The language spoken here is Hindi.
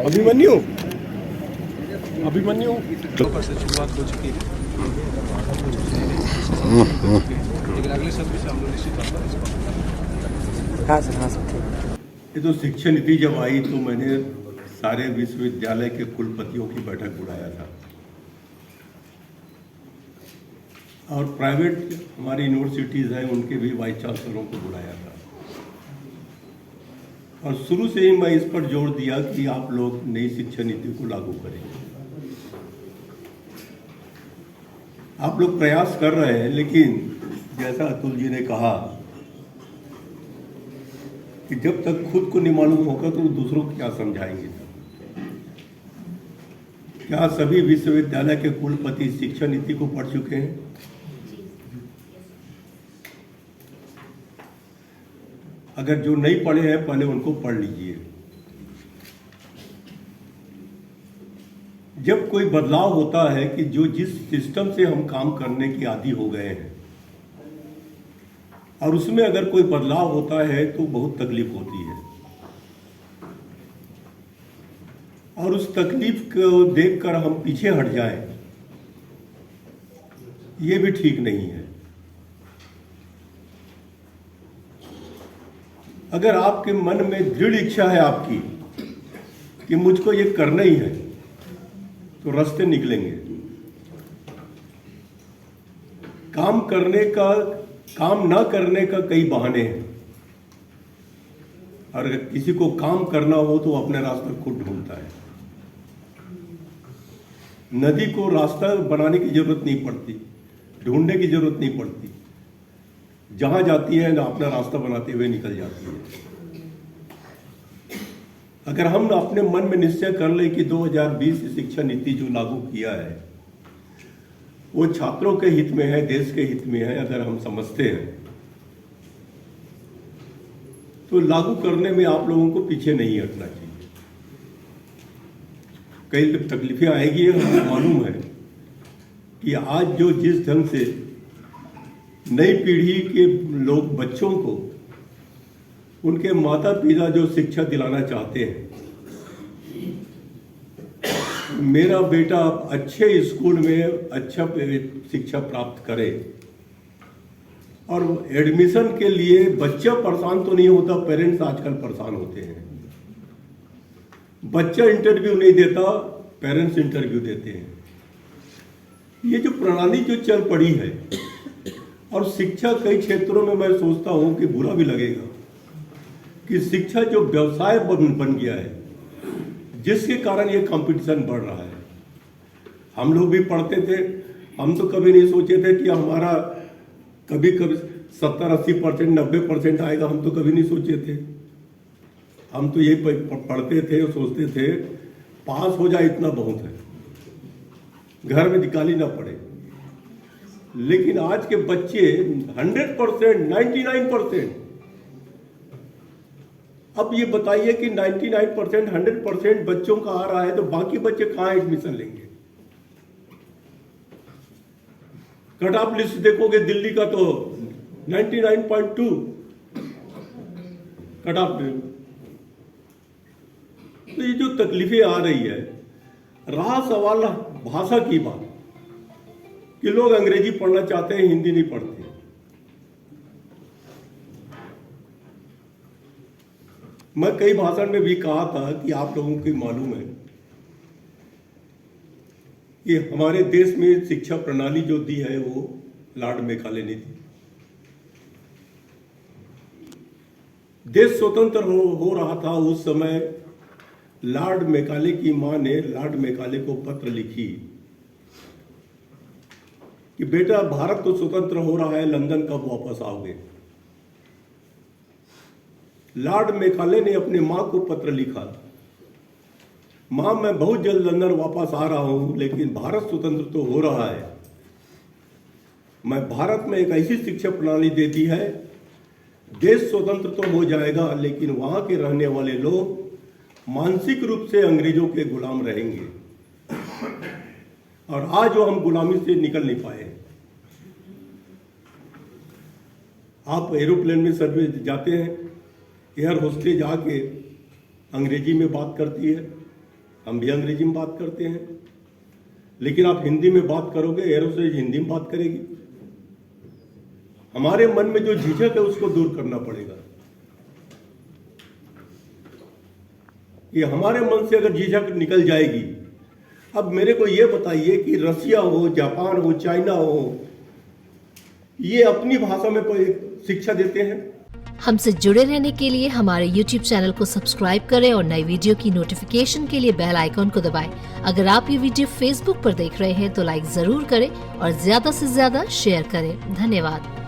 अभिमन्यु अभिमन्यु पर से शुरुआत हो चुकी है लेकिन अगले सत्र से हम लोग निश्चित तौर पर इसको हाँ सर ठीक। ये तो शिक्षा नीति जब आई तो मैंने सारे विश्वविद्यालय के कुलपतियों की बैठक बुलाया था और प्राइवेट हमारी यूनिवर्सिटीज़ हैं उनके भी वाइस चांसलरों को बुलाया था और शुरू से ही मैं इस पर जोर दिया कि आप लोग नई शिक्षा नीति को लागू करेंगे। आप लोग प्रयास कर रहे हैं लेकिन जैसा अतुल जी ने कहा कि जब तक खुद को नहीं मालूम होगा तो दूसरों को क्या समझाएंगे। क्या सभी विश्वविद्यालय के कुलपति शिक्षा नीति को पढ़ चुके हैं? अगर जो नहीं पढ़े हैं पहले उनको पढ़ लीजिए। जब कोई बदलाव होता है कि जो जिस सिस्टम से हम काम करने की आदी हो गए हैं और उसमें अगर कोई बदलाव होता है तो बहुत तकलीफ होती है और उस तकलीफ को देखकर हम पीछे हट जाएं, ये भी ठीक नहीं है। अगर आपके मन में दृढ़ इच्छा है आपकी कि मुझको ये करना ही है तो रास्ते निकलेंगे। काम ना करने का कई बहाने हैं और अगर किसी को काम करना हो तो अपने रास्ता खुद ढूंढता है। नदी को रास्ता बनाने की जरूरत नहीं पड़ती, ढूंढने की जरूरत नहीं पड़ती, जहां जाती है ना अपना रास्ता बनाते हुए निकल जाती है। अगर हम अपने मन में निश्चय कर ले कि 2020 शिक्षा नीति जो लागू किया है वो छात्रों के हित में है, देश के हित में है, अगर हम समझते हैं तो लागू करने में आप लोगों को पीछे नहीं हटना चाहिए। कई तकलीफें आएगी, हमें मालूम है कि आज जो जिस ढंग से नई पीढ़ी के लोग बच्चों को उनके माता पिता जो शिक्षा दिलाना चाहते हैं, मेरा बेटा अच्छे स्कूल में अच्छा शिक्षा प्राप्त करे और एडमिशन के लिए बच्चा परेशान तो नहीं होता, पेरेंट्स आजकल परेशान होते हैं। बच्चा इंटरव्यू नहीं देता, पेरेंट्स इंटरव्यू देते हैं। ये जो प्रणाली जो चल पड़ी है और शिक्षा कई क्षेत्रों में मैं सोचता हूं कि बुरा भी लगेगा कि शिक्षा जो व्यवसाय बन गया है जिसके कारण ये कंपटीशन बढ़ रहा है। हम लोग भी पढ़ते थे, हम तो कभी नहीं सोचे थे कि हमारा कभी 70-80%, 90% आएगा, हम तो कभी नहीं सोचे थे। हम तो यही पढ़ते थे और सोचते थे पास हो जाए इतना बहुत है, घर में निकाली ना पड़े। लेकिन आज के बच्चे 100%, 99%। अब ये बताइए कि 99%, 100% बच्चों का आ रहा है तो बाकी बच्चे कहाँ एडमिशन लेंगे? कट ऑफ लिस्ट देखोगे दिल्ली का तो 99.2 कट ऑफ। तो ये जो तकलीफें आ रही है, रहा सवाल भाषा की बात कि लोग अंग्रेजी पढ़ना चाहते हैं, हिंदी नहीं पढ़ते। मैं कई भाषण में भी कहा था कि आप लोगों को मालूम है कि हमारे देश में शिक्षा प्रणाली जो दी है वो लॉर्ड मैकाले ने दी। देश स्वतंत्र हो रहा था उस समय, लॉर्ड मैकाले की मां ने लॉर्ड मैकाले को पत्र लिखी कि बेटा भारत तो स्वतंत्र हो रहा है, लंदन कब वापस आओगे? लॉर्ड मैकाले ने अपने मां को पत्र लिखा, मां मैं बहुत जल्द लंदन वापस आ रहा हूं, लेकिन भारत स्वतंत्र तो हो रहा है। मैं भारत में एक ऐसी शिक्षा प्रणाली देती है, देश स्वतंत्र तो हो जाएगा लेकिन वहां के रहने वाले लोग मानसिक रूप से अंग्रेजों के गुलाम रहेंगे और आज वो हम गुलामी से निकल नहीं पाए। आप एरोप्लेन में सर्विस जाते हैं, एयर होस्टेज आके अंग्रेजी में बात करती है, हम भी अंग्रेजी में बात करते हैं, लेकिन आप हिंदी में बात करोगे, एरोसेज हिंदी में बात करेगी। हमारे मन में जो झिझक है उसको दूर करना पड़ेगा। ये हमारे मन से अगर झिझक निकल जाएगी, अब मेरे को ये बताइए कि रसिया हो, जापान हो, चाइना हो, ये अपनी भाषा में शिक्षा देते हैं। हमसे जुड़े रहने के लिए हमारे YouTube चैनल को सब्सक्राइब करें और नई वीडियो की नोटिफिकेशन के लिए बेल आइकॉन को दबाएं। अगर आप ये वीडियो Facebook पर देख रहे हैं तो लाइक जरूर करें और ज्यादा से ज्यादा शेयर करें। धन्यवाद।